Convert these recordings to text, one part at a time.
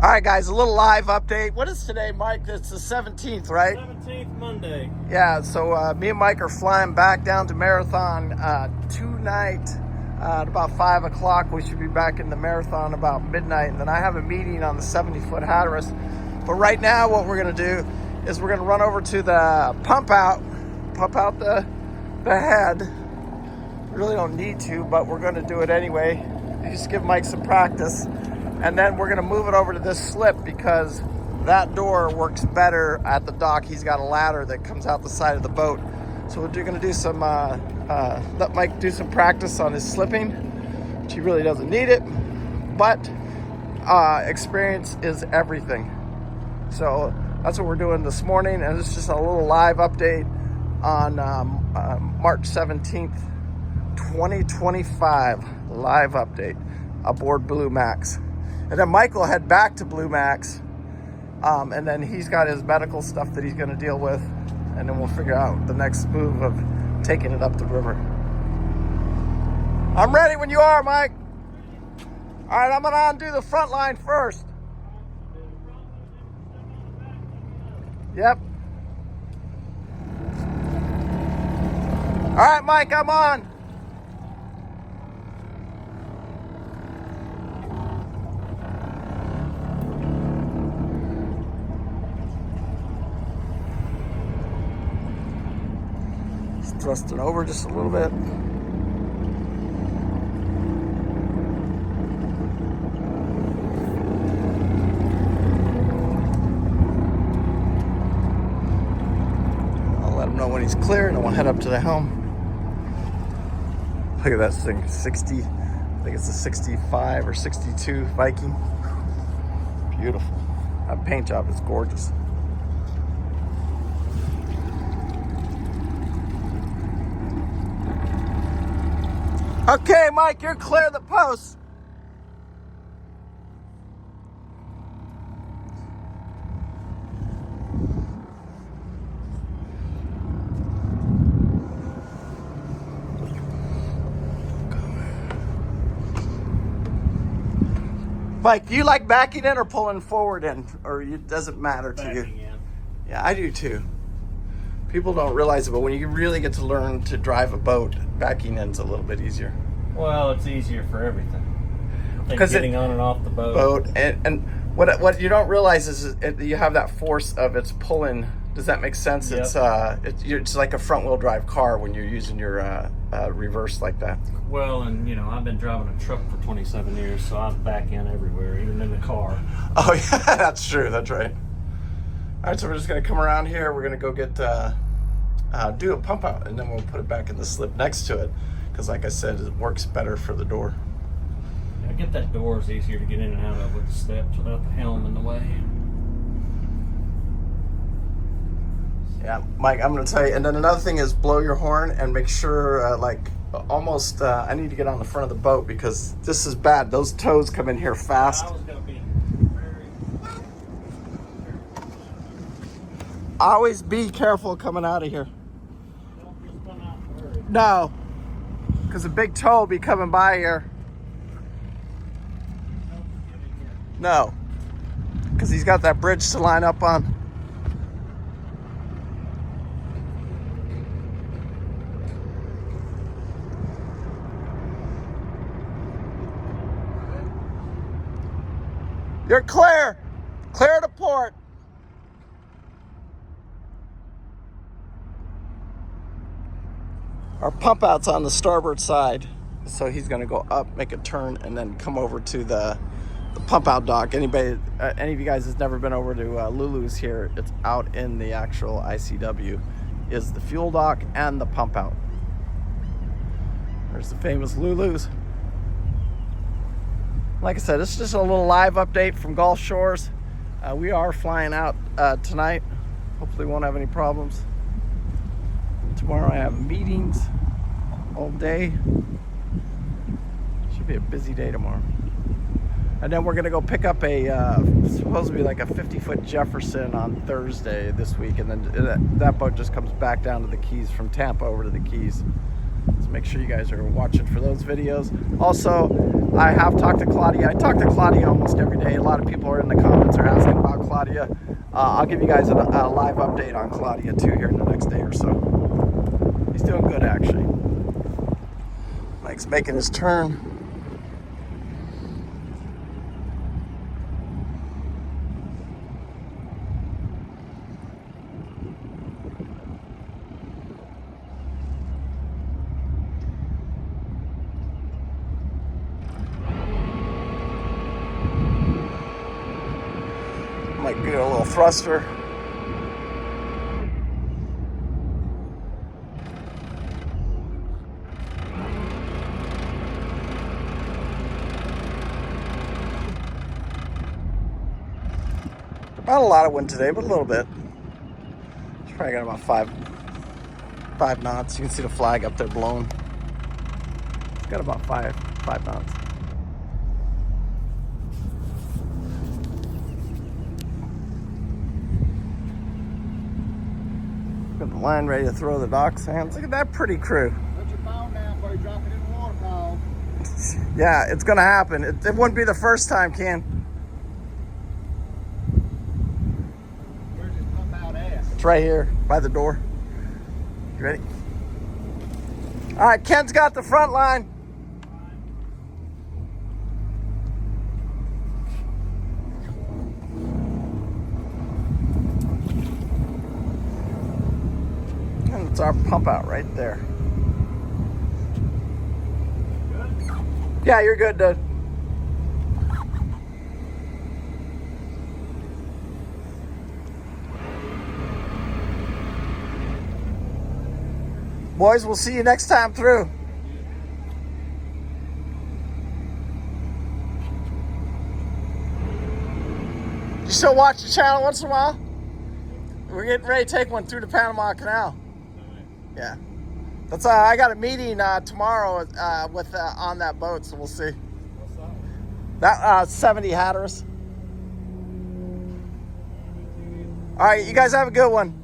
All right, guys, a little live update. What is today, Mike? It's the 17th, right? 17th, Monday. Yeah, so me and Mike are flying back down to Marathon tonight at about 5 o'clock. We should be back in the Marathon about midnight. And then I have a meeting on the 70-foot Hatteras. But right now, what we're going to do is we're going to run over to the pump out the head. We really don't need to, but we're going to do it anyway. Just give Mike some practice. And then we're going to move it over to this slip because that door works better at the dock. He's got a ladder that comes out the side of the boat. So we're going to do some, let Mike do some practice on his slipping, which he really doesn't need it. But experience is everything. So that's what we're doing this morning. And it's just a little live update on March 17th, 2025. Live update aboard Blue Max. And then Mike will head back to Blue Max, and then he's got his medical stuff that he's going to deal with, and then we'll figure out the next move of taking it up the river. I'm ready when you are, Mike. All right, I'm going to undo the front line first. Yep. All right, Mike, I'm on. Thrust it over just a little bit. I'll let him know when he's clear and then we'll head up to the helm. Look at that thing, 60, I think it's a 65 or 62 Viking. Beautiful. That paint job is gorgeous. Okay, Mike, you're clear of the post. Mike, do you like backing in or pulling forward in? Or it doesn't matter to you? Backing in. Yeah, I do too. People don't realize it, but when you really get to learn to drive a boat, backing in's a little bit easier. Well, it's easier for everything. Because getting on and off the boat. And what you don't realize is you have that force of its pulling. Does that make sense? Yep. It's like a front wheel drive car when you're using your reverse like that. Well, and you know, I've been driving a truck for 27 years, so I back in everywhere, even in the car. Oh yeah, that's true. That's right. All right, so we're just gonna come around here. We're gonna go get do a pump out, and then we'll put it back in the slip next to it. Because like I said, it works better for the door. Yeah, get that door is easier to get in and out of with the steps without the helm in the way. Yeah, Mike, I'm going to tell you. And then another thing is blow your horn and make sure, I need to get on the front of the boat because this is bad. Those tows come in here fast. I was going to be very... Always be careful coming out of here. Don't just come out in a hurry. No. Because a big tow will be coming by here. No. Because he's got that bridge to line up on. You're clear. Clear to port. Our pump out's on the starboard side, so he's going to go up, make a turn, and then come over to the pump out dock. Any of you guys that's never been over to Lulu's here, it's out in the actual ICW, is the fuel dock and the pump out. There's the famous Lulu's. Like I said, this is just a little live update from Gulf Shores. We are flying out tonight. Hopefully won't have any problems. Tomorrow I have meetings all day. Should be a busy day tomorrow. And then we're gonna go pick up supposed to be like a 50-foot Jefferson on Thursday this week. And then that boat just comes back down to the Keys from Tampa over to the Keys. So make sure you guys are watching for those videos. Also, I have talked to Claudia. I talk to Claudia almost every day. A lot of people are in the comments Claudia. I'll give you guys a live update on Claudia too here in the next day or so. He's doing good actually. Mike's making his turn. Might get a little thruster. Not a lot of wind today, but a little bit. It's probably got about five knots. You can see the flag up there blowing. It's got about five knots. Got the line ready to throw the dock sands. Look at that pretty crew. Put your phone down before you drop it in the water, Paul. Yeah, it's gonna happen. It wouldn't be the first time, Ken. Where's this pump out at? It's right here by the door. You ready? All right, Ken's got the front line. And it's our pump out right there. Good? Yeah, you're good, dude. Boys, we'll see you next time through. You still watch the channel once in a while? We're getting ready to take one through the Panama Canal. Yeah. That's I got a meeting tomorrow with on that boat, so we'll see. What's that? That 70 Hatteras. All right, you guys have a good one.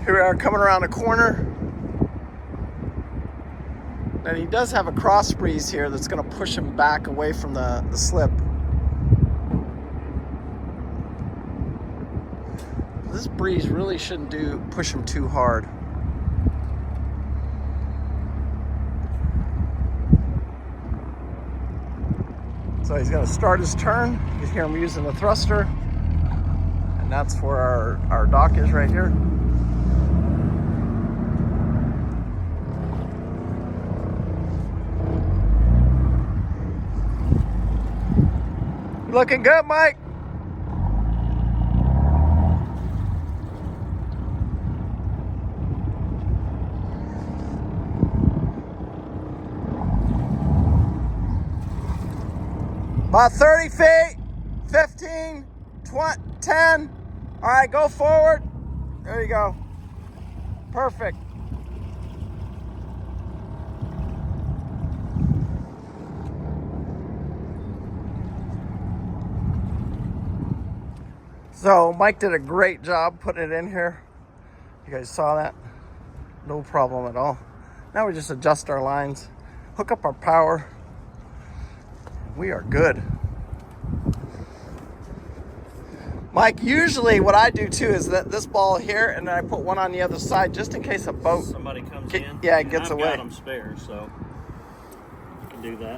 Here we are coming around a corner. And he does have a cross breeze here that's going to push him back away from the slip. This breeze really shouldn't push him too hard. So he's going to start his turn. You hear him using the thruster. And that's where our dock is right here. Looking good, Mike. About 30 feet, 15, 20, 10. All right, go forward. There you go. Perfect. So Mike did a great job putting it in here. You guys saw that? No problem at all. Now we just adjust our lines, hook up our power. We are good. Mike, usually what I do too is that this ball here, and then I put one on the other side just in case a boat Somebody comes in. Yeah, it gets I've away. got them spare, so you can do that.